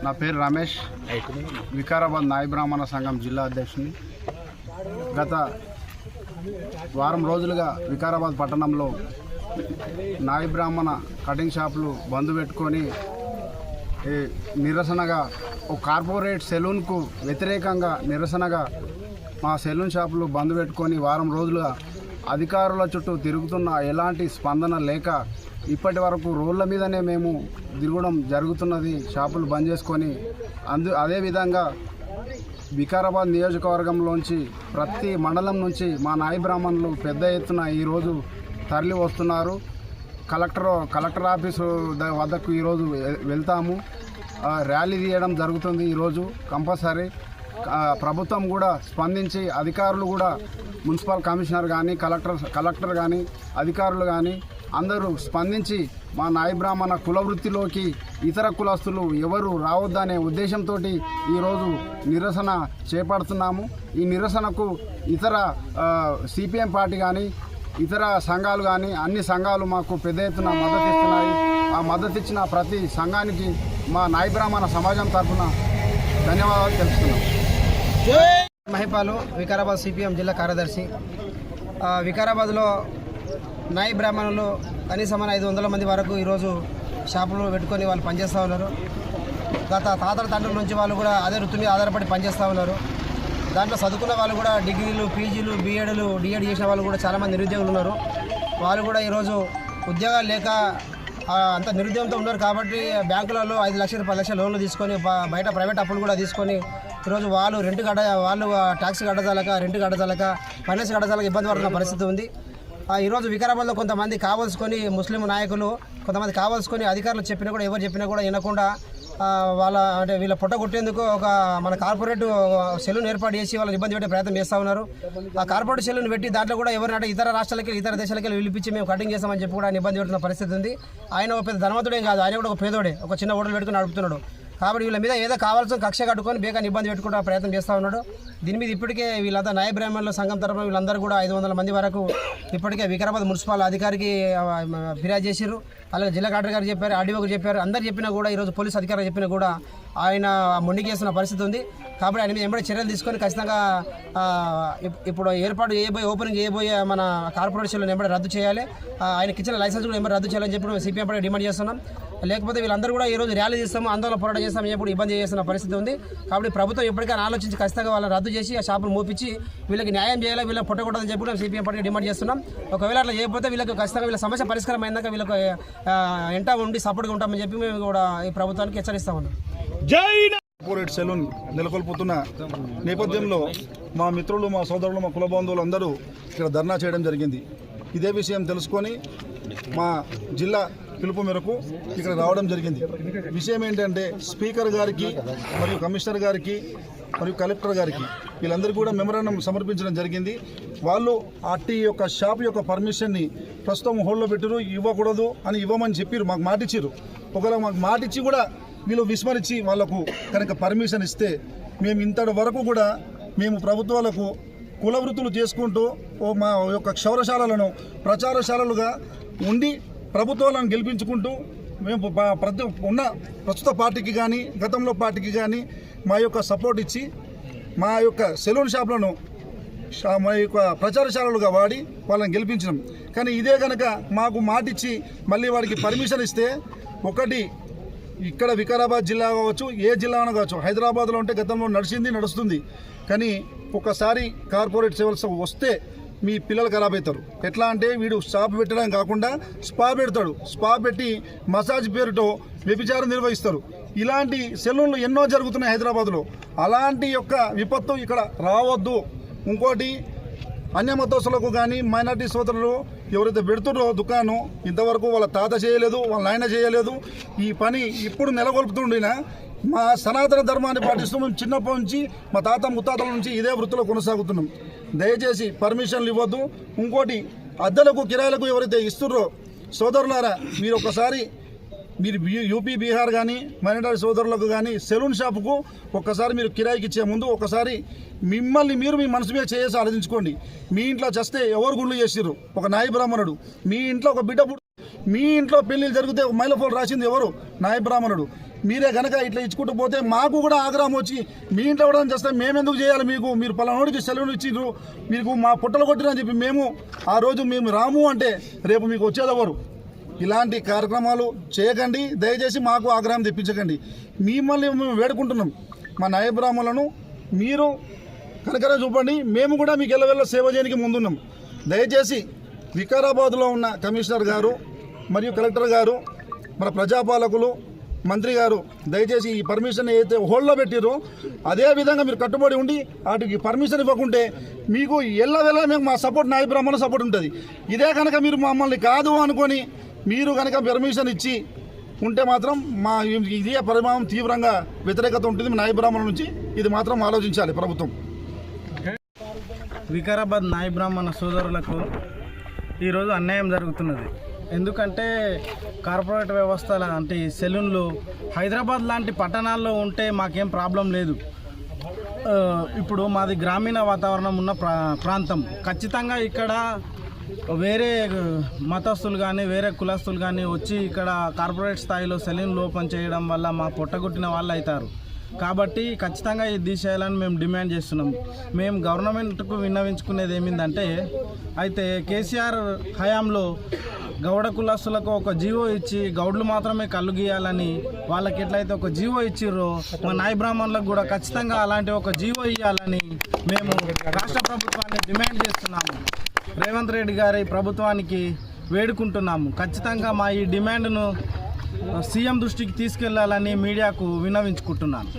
నా పేరు రమేష్, వికారాబాద్ నాయి బ్రాహ్మణ సంఘం జిల్లా అధ్యక్షుని. గత వారం రోజులుగా వికారాబాద్ పట్టణంలో నాయి బ్రాహ్మణ కటింగ్ షాపులు బంద్ పెట్టుకొని నిరసనగా ఒక కార్పొరేట్ సెలూన్కు వ్యతిరేకంగా నిరసనగా మా సెలూన్ షాపులు బంద్ పెట్టుకొని వారం రోజులుగా అధికారుల చుట్టూ తిరుగుతున్న ఎలాంటి స్పందన లేక ఇప్పటి వరకు రోడ్ల మీదనే మేము తిరగడం జరుగుతున్నది. షాపులు బంద్ చేసుకొని అదేవిధంగా వికారాబాద్ నియోజకవర్గంలోంచి ప్రతి మండలం నుంచి మా నాయి బ్రాహ్మణులు పెద్ద ఎత్తున ఈరోజు తరలి వస్తున్నారు. కలెక్టర్ ఆఫీసు వద్దకు ఈరోజు వెళ్తాము. ర్యాలీ తీయడం జరుగుతుంది ఈరోజు కంపల్సరీ. ప్రభుత్వం కూడా స్పందించి అధికారులు కూడా మున్సిపల్ కమిషనర్ కానీ కలెక్టర్ కానీ అధికారులు కానీ అందరూ స్పందించి మా నాయి బ్రాహ్మణ కుల వృత్తిలోకి ఇతర కులస్తులు ఎవరు రావద్దనే ఉద్దేశంతో ఈరోజు నిరసన చేపడుతున్నాము. ఈ నిరసనకు ఇతర సిపిఎం పార్టీ కానీ ఇతర సంఘాలు కానీ అన్ని సంఘాలు మాకు పెద్ద ఎత్తున మద్దతు ఇస్తున్నాయి. ఆ మద్దతు ఇచ్చిన ప్రతి సంఘానికి మా నాయి బ్రాహ్మణ సమాజం తరఫున ధన్యవాదాలు తెలుపుతున్నాం. మహిపాలు, వికారాబాద్ సిపిఎం జిల్లా కార్యదర్శి. వికారాబాద్లో నాయి బ్రాహ్మణులు కనీసం 500 మంది వరకు ఈరోజు షాపులు పెట్టుకొని వాళ్ళు పనిచేస్తూ ఉన్నారు. గత తాతల తండ్రుల నుంచి వాళ్ళు కూడా అదే వృత్తి మీద ఆధారపడి పనిచేస్తూ ఉన్నారు. దాంట్లో చదువుకున్న వాళ్ళు కూడా డిగ్రీలు, పీజీలు, బీఎడ్లు, డిఎడ్ చేసిన వాళ్ళు కూడా చాలామంది నిరుద్యోగులు ఉన్నారు. వాళ్ళు కూడా ఈరోజు ఉద్యోగాలు లేక అంత నిరుద్యోగంతో ఉన్నారు. కాబట్టి బ్యాంకులలో 5 లక్షలు 10 లక్షల లోన్లు తీసుకొని బయట ప్రైవేట్ అప్పులు కూడా తీసుకొని ఈరోజు వాళ్ళు ట్యాక్స్ కట్టజాలక, రెంట్ కట్టజాలక, ఫైనాన్స్ కట్టజాలక ఇబ్బంది పడుతున్న పరిస్థితి ఉంది. ఈరోజు వికారాబాద్లో కొంతమంది కావాల్సుకొని ముస్లిం నాయకులు కొంతమంది కావాల్సుకొని అధికారులు చెప్పినా కూడా ఎవరు చెప్పినా కూడా వినకుండా వీళ్ళ పొట్ట కొట్టేందుకు మన కార్పొరేట్ సెలూన్ ఏర్పాటు చేసి వాళ్ళని ఇబ్బంది పెట్టే ప్రయత్నం చేస్తూ ఉన్నారు. ఆ కార్పొరేట్ సెలూన్ పెట్టి దాంట్లో కూడా ఎవరినంటే ఇతర రాష్ట్రాలకి ఇతర దేశాలకి పిలిపించి మేము కటింగ్ చేస్తామని చెప్పి కూడా ఇబ్బంది పెడుతున్న పరిస్థితి ఉంది. ఆయన ఒక పెద్ద ధనవంతుడేం కాదు, ఆయన కూడా ఒక పేదోడే, ఒక చిన్న హోటల్ పెట్టుకుని నడుపుతున్నాడు. కాబట్టి వీళ్ళ మీద ఏదో కావాల్సిన కక్ష కట్టుకొని బేకాన్ని ఇబ్బంది పెట్టుకుంటూ ప్రయత్నం చేస్తూ ఉన్నాడు. దీని మీద ఇప్పటికే వీళ్ళంతా నాయ బ్రాహ్మణుల సంఘం తరఫున వీళ్ళందరూ కూడా 500 మంది వరకు ఇప్పటికే వికారాబాద్ మున్సిపల్ అధికారికి ఫిర్యాదు చేశారు. అలాగే జిల్లా కలెక్టర్ గారు చెప్పారు, ఆర్డీఓకి చెప్పారు. అందరు చెప్పినా కూడా ఈరోజు పోలీసు అధికారులు చెప్పినా కూడా ఆయన మొండికేస్తున్న పరిస్థితి ఉంది. కాబట్టి ఆయన మీద ఎంబడి చర్యలు తీసుకొని ఖచ్చితంగా ఇప్పుడు ఓపెనింగ్ చేయబోయే మన కార్పొరేషన్లను ఎంబడి రద్దు చేయాలి. ఆయనకి ఇచ్చిన లైసెన్స్ కూడా ఎంబడి రద్దు చేయాలని చెప్పి మేము సిపిఎం పార్టీ డిమాండ్ చేస్తున్నాం. లేకపోతే వీళ్ళందరూ కూడా ఈరోజు ర్యాలీ చేస్తాము, ఆందోళన పోరాటం చేస్తామని చెప్పి ఇబ్బంది చేస్తున్న పరిస్థితి ఉంది. కాబట్టి ప్రభుత్వం ఎప్పటికైనా ఆలోచించి ఖచ్చితంగా వాళ్ళని రద్దు చేసి ఆ షాపులు మూపించి వీళ్ళకి న్యాయం చేయాలి, వీళ్ళకి పొట్టకూడదని చెప్పి మేము సిపిఎం పార్టీ డిమాండ్ చేస్తున్నాం. ఒకవేళ అట్లా చేయకపోతే వీళ్ళకి ఖచ్చితంగా వీళ్ళ సమస్య పరిష్కారం అయినాక వీళ్ళకి ఎంట ఉండి సపోర్ట్గా ఉంటామని చెప్పి మేము కూడా ఈ ప్రభుత్వానికి హెచ్చరిస్తా ఉన్నాం. కార్పొరేట్ సెలూన్ నెలకొల్పుతున్న నేపథ్యంలో మా మిత్రులు, మా సోదరులు, మా కుల బంధువులు అందరూ ఇక్కడ ధర్నా చేయడం జరిగింది. ఇదే విషయం తెలుసుకొని మా జిల్లా పిలుపు మేరకు ఇక్కడ రావడం జరిగింది. విషయం ఏంటంటే స్పీకర్ గారికి మరియు కమిషనర్ గారికి మరియు కలెక్టర్ గారికి వీళ్ళందరికీ కూడా మెమరాండం సమర్పించడం జరిగింది. వాళ్ళు యొక్క షాప్ యొక్క పర్మిషన్ని ప్రస్తుతం హోల్డ్లో పెట్టారు, ఇవ్వకూడదు అని ఇవ్వమని చెప్పారు, మాకు మాటిచ్చారు. ఒకవేళ మాకు మాటిచ్చి కూడా వీళ్ళు విస్మరించి వాళ్లకు కనుక పర్మిషన్ ఇస్తే మేము ఇంతటి వరకు కూడా మేము ప్రభుత్వాలకు కుల వృత్తులు చేసుకుంటూ మా యొక్క క్షౌరశాలలను ప్రచారశాలలుగా ఉండి ప్రభుత్వాలను గెలిపించుకుంటూ మేము ప్రస్తుత పార్టీకి కానీ గతంలో పార్టీకి కానీ మా యొక్క సపోర్ట్ ఇచ్చి మా యొక్క సెలూన్ షాపులను మా యొక్క ప్రచారశాలలుగా వాడి వాళ్ళని గెలిపించినాం. కానీ ఇదే కనుక మాకు మాటిచ్చి మళ్ళీ వాడికి పర్మిషన్ ఇస్తే ఒకటి ఇక్కడ వికారాబాద్ జిల్లా కావచ్చు, ఏ జిల్లా కావచ్చు, హైదరాబాద్లో ఉంటే గతంలో నడుస్తుంది. కానీ ఒకసారి కార్పొరేట్ సేవలు వస్తే మీ పిల్లలు ఖరాబ్ అవుతారు. ఎట్లా అంటే వీడు షాప్ పెట్టడం కాకుండా స్పా పెడతాడు, స్పా పెట్టి మసాజ్ పేరుతో వ్యభిచారం నిర్వహిస్తారు. ఇలాంటి సెలూన్లు ఎన్నో జరుగుతున్నాయి హైదరాబాద్లో. అలాంటి యొక్క విపత్తు ఇక్కడ రావద్దు. ఇంకోటి అన్యమతస్తులకు కానీ మైనార్టీ సోదరులు ఎవరైతే పెడుతున్నారో దుకాణం ఇంతవరకు వాళ్ళ తాత చేయలేదు, వాళ్ళ నాయన చేయలేదు. ఈ పని ఇప్పుడు నెలకొల్పుతుండినా మా సనాతన ధర్మాన్ని పాటిస్తూ మేము చిన్నప్పటి నుంచి మా తాత ముత్తాతల నుంచి ఇదే వృత్తిలో కొనసాగుతున్నాం. దయచేసి పర్మిషన్లు ఇవ్వద్దు. ఇంకోటి అద్దెలకు కిరాయిలకు ఎవరైతే ఇస్తున్నారో సోదరులారా, మీరు ఒకసారి మీరు యూపీ బీహార్ కానీ మైనారిటీ సోదరులకు కానీ సెలూన్ షాపుకు ఒక్కసారి మీరు కిరాయికి ఇచ్చే ముందు ఒకసారి మిమ్మల్ని మీరు మీ మనసు మీద చేసి ఆలోచించుకోండి. మీ ఇంట్లో చస్తే ఎవరు గుళ్ళు చేసిర్రు? ఒక నాయి బ్రాహ్మణుడు. మీ ఇంట్లో ఒక బిడ్డ మీ ఇంట్లో పెళ్లిళ్ళు జరిగితే మైలఫోన్ రాసింది ఎవరు? నాయి బ్రాహ్మణుడు. మీరే కనుక ఇట్లా ఇచ్చుకుంటూ పోతే మాకు కూడా ఆగ్రహం వచ్చి మీ ఇంట్లో కూడా చేస్తే మేమెందుకు చేయాలి మీకు, మీరు పలానోడికి సెలవులు ఇచ్చిండ్రు, మీకు మా పుట్టలు కొట్టిరని చెప్పి మేము ఆ రోజు మేము రాము అంటే రేపు మీకు వచ్చేదెవరు? ఇలాంటి కార్యక్రమాలు చేయకండి, దయచేసి మాకు ఆగ్రహం తెప్పించకండి. మిమ్మల్ని మేము వేడుకుంటున్నాం, మా న్యాయ బ్రాహ్మణులను మీరు కనకర చూపండి, మేము కూడా మీకు ఎల్లవెల్ల సేవ చేయడానికి ముందున్నాం. దయచేసి వికారాబాద్లో ఉన్న కమిషనర్ గారు మరియు కలెక్టర్ గారు, మన ప్రజాపాలకులు, మంత్రి గారు దయచేసి ఈ పర్మిషన్ ఏదైతే హోల్డ్లో పెట్టిరో అదే విధంగా మీరు కట్టుబడి ఉండి వాటికి పర్మిషన్ ఇవ్వకుంటే మీకు ఎల్లవెల్ల మేము మా సపోర్ట్ న్యాయ బ్రాహ్మణ సపోర్ట్ ఉంటుంది. ఇదే కనుక మీరు మమ్మల్ని కాదు అనుకొని మీరు కనుక పర్మిషన్ ఇచ్చి ఉంటే మాత్రం మా ఇదే పరిమాణం తీవ్రంగా వ్యతిరేకత ఉంటుంది న్యాయ బ్రాహ్మణుల నుంచి. ఇది మాత్రం ఆలోచించాలి ప్రభుత్వం. వికారాబాద్ న్యాయ బ్రాహ్మణ సోదరులకు ఈరోజు అన్యాయం జరుగుతున్నది. ఎందుకంటే కార్పొరేట్ వ్యవస్థల అంటే సెలూన్లు హైదరాబాద్ లాంటి పట్టణాల్లో ఉంటే మాకేం ప్రాబ్లం లేదు. ఇప్పుడు మాది గ్రామీణ వాతావరణం ఉన్న ప్రాంతం. ఖచ్చితంగా ఇక్కడ వేరే మతస్థులు కానీ వేరే కులస్తులు కానీ వచ్చి ఇక్కడ కార్పొరేట్ స్థాయిలో సెలూన్లు ఓపెన్ చేయడం వల్ల మా పొట్టగొట్టిన వాళ్ళు అవుతారు. కాబట్టి ఖచ్చితంగా ఇది తీసేయాలని మేము డిమాండ్ చేస్తున్నాం. మేము గవర్నమెంట్కు విన్నవించుకునేది ఏమిందంటే, అయితే కేసీఆర్ హయాంలో గౌడ కులస్తులకు ఒక జీవో ఇచ్చి గౌడ్లు మాత్రమే కళ్ళు గీయాలని వాళ్ళకి ఎట్లయితే ఒక జీవో ఇచ్చిర్రో మా నాయ బ్రాహ్మణులకు కూడా ఖచ్చితంగా అలాంటి ఒక జీవో ఇవ్వాలని మేము రాష్ట్ర ప్రభుత్వాన్ని డిమాండ్ చేస్తున్నాము. రేవంత్ రెడ్డి గారి ప్రభుత్వానికి వేడుకుంటున్నాము. ఖచ్చితంగా మా ఈ డిమాండ్ను సీఎం దృష్టికి తీసుకెళ్లాలని మీడియాకు విన్నవించుకుంటున్నాను.